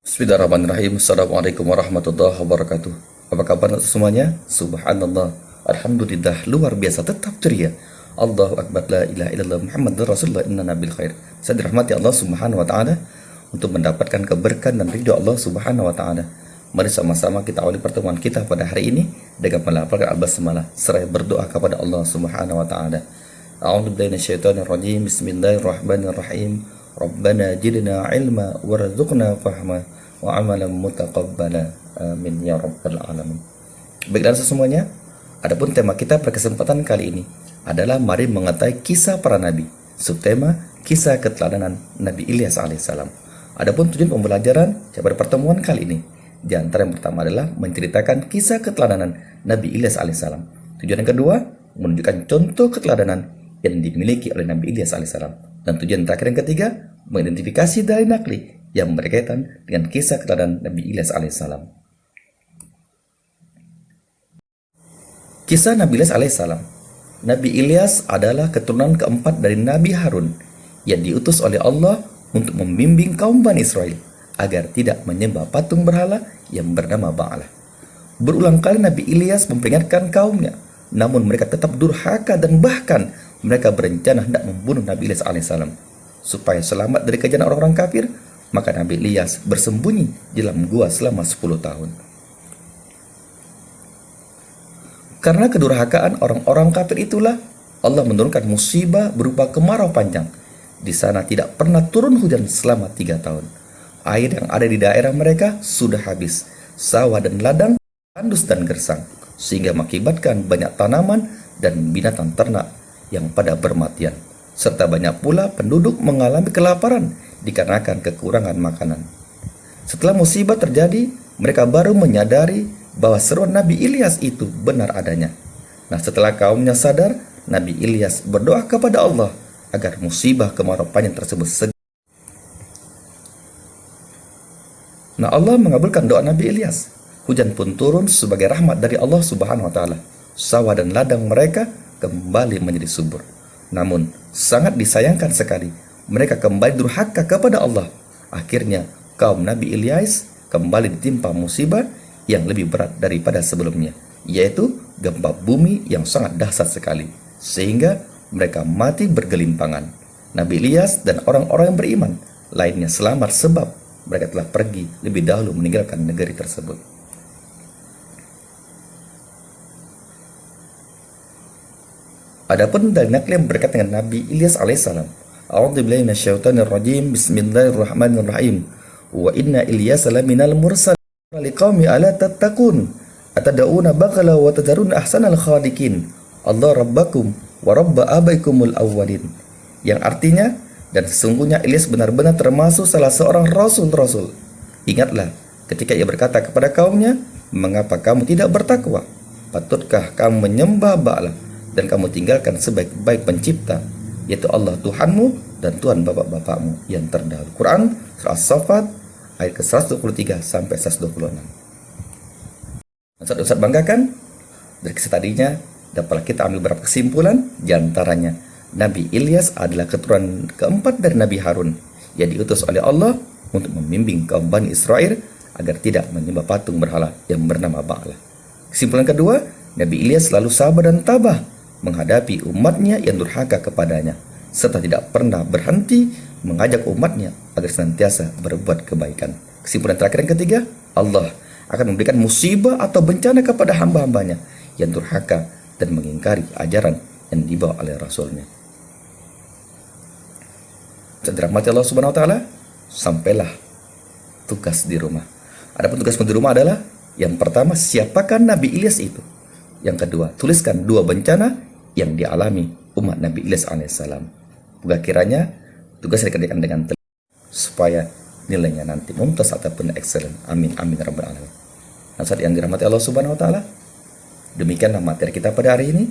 Bismillahirrahmanirrahim. Assalamualaikum warahmatullahi wabarakatuh. Apa kabar semuanya? Subhanallah, alhamdulillah, luar biasa, tetap ceria. Allahu akbar, la ilaha illallah, Muhammadur Rasulullah, inna nabil khair. Saya dirahmati Allah Subhanahu wa taala untuk mendapatkan keberkahan dan ridho Allah Subhanahu wa taala. Mari sama-sama kita awali pertemuan kita pada hari ini dengan melafalkan al-basmalah seraya berdoa kepada Allah Subhanahu wa taala. A'udzu billahi minasyaitonir rajim. Bismillahirrahmanirrahim. Rabbana zidna ilma warzuqna fahma wa amalan mutaqabbala. Amin ya rabbal alamin. Baiklah semuanya, adapun tema kita pada kesempatan kali ini adalah mari mengetahui kisah para nabi. Subtema kisah keteladanan Nabi Ilyas alaihissalam. Adapun tujuan pembelajaran pada pertemuan kali ini di antara yang pertama adalah menceritakan kisah keteladanan Nabi Ilyas alaihissalam. Tujuan yang kedua menunjukkan contoh keteladanan yang dimiliki oleh Nabi Ilyas alaihissalam. Dan tujuan terakhir yang ketiga, mengidentifikasi dalil nakli yang berkaitan dengan kisah keteladanan Nabi Ilyas alaihissalam. Kisah Nabi Ilyas alaihissalam. Nabi Ilyas adalah keturunan keempat dari Nabi Harun yang diutus oleh Allah untuk membimbing kaum Bani Israel agar tidak menyembah patung berhala yang bernama Ba'alah. Berulang kali Nabi Ilyas memperingatkan kaumnya, namun mereka tetap durhaka dan bahkan mereka berencana hendak membunuh Nabi Ilyas alaihissalam. Supaya selamat dari kejaran orang-orang kafir, maka Nabi Ilyas bersembunyi di dalam gua selama 10 tahun. Karena kedurhakaan orang-orang kafir itulah Allah menurunkan musibah berupa kemarau panjang. Di sana tidak pernah turun hujan selama 3 tahun. Air yang ada di daerah mereka sudah habis. Sawah dan ladang tandus dan gersang, sehingga mengakibatkan banyak tanaman dan binatang ternak yang pada bermatian, serta banyak pula penduduk mengalami kelaparan dikarenakan kekurangan makanan. Setelah musibah terjadi, mereka baru menyadari bahwa seruan Nabi Ilyas itu benar adanya. Nah, setelah kaumnya sadar, Nabi Ilyas berdoa kepada Allah agar musibah kemarau panjang tersebut segera. Nah, Allah mengabulkan doa Nabi Ilyas. Hujan pun turun sebagai rahmat dari Allah Subhanahu wa taala. Sawah dan ladang mereka kembali menjadi subur. Namun, sangat disayangkan sekali, mereka kembali durhaka kepada Allah. Akhirnya, kaum Nabi Ilyas kembali ditimpa musibah yang lebih berat daripada sebelumnya, yaitu gempa bumi yang sangat dahsyat sekali, sehingga mereka mati bergelimpangan. Nabi Ilyas dan orang-orang yang beriman lainnya selamat sebab mereka telah pergi lebih dahulu meninggalkan negeri tersebut. Adapun dalil nakli yang berkaitan dengan Nabi Ilyas alaihissalam. A'udzu billahi minasyaitonir rajim. Bismillahirrahmanirrahim. Wa inna Ilyas laminal mursalin liqaumi ala tattaqun atad'una baqala wa tadharun ahsanal khaliqin. Allah rabbakum wa rabba abaikumul awwalin. Yang artinya, dan sesungguhnya Ilyas benar-benar termasuk salah seorang rasul-rasul. Ingatlah ketika ia berkata kepada kaumnya, mengapa kamu tidak bertakwa? Patutkah kamu menyembah Ba'alah dan kamu tinggalkan sebaik-baik pencipta, yaitu Allah Tuhanmu dan Tuhan bapak-bapakmu yang terdahulu. Quran Surah As-Saffat ayat ke-123 sampai 126. Ustaz banggakan dari kisah tadinya dapat kita ambil beberapa kesimpulan, diantaranya Nabi Ilyas adalah keturunan keempat dari Nabi Harun yang diutus oleh Allah untuk membimbing kaum Bani Israel agar tidak menyembah patung berhala yang bernama Ba'alah. Kesimpulan kedua, Nabi Ilyas selalu sabar dan tabah menghadapi umatnya yang durhaka kepadanya, serta tidak pernah berhenti mengajak umatnya agar senantiasa berbuat kebaikan. Kesimpulan terakhir yang ketiga, Allah akan memberikan musibah atau bencana kepada hamba-hambanya yang durhaka dan mengingkari ajaran yang dibawa oleh Rasulnya. Dirahmati Allah Subhanahu wa taala, sampailah tugas di rumah. Adapun tugas di rumah adalah yang pertama, siapakah Nabi Ilyas itu? Yang kedua, tuliskan 2 bencana yang dialami umat Nabi Ilyas alaihissalam. Moga kiranya tugas dikerjakan dengan teliti supaya nilainya nanti mumtaz ataupun excellent. Amin amin rabbal alamin. Nah, saat yang dirahmati Allah Subhanahu wa taala, demikianlah materi kita pada hari ini.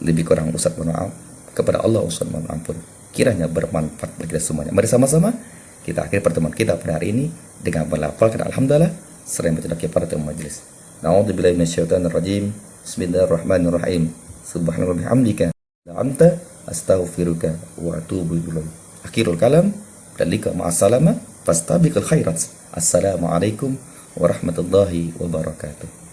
Lebih kurang Ustaz mohon maaf, kepada Allah Ustaz mohon ampun. Kiranya bermanfaat bagi kita semuanya. Mari sama-sama kita akhiri pertemuan kita pada hari ini dengan melafalkan alhamdulillah seraya membaca kifaratul majelis. A'udzubillahi minasyaitonir rajim. Bismillahirrahmanirrahim. Subhanallah bihamdika la anta astaghfiruka wa atubu ilaik. Akhirul kalam dan lika ma'assalama. fastabiqul khairat. Assalamualaikum warahmatullahi wabarakatuh.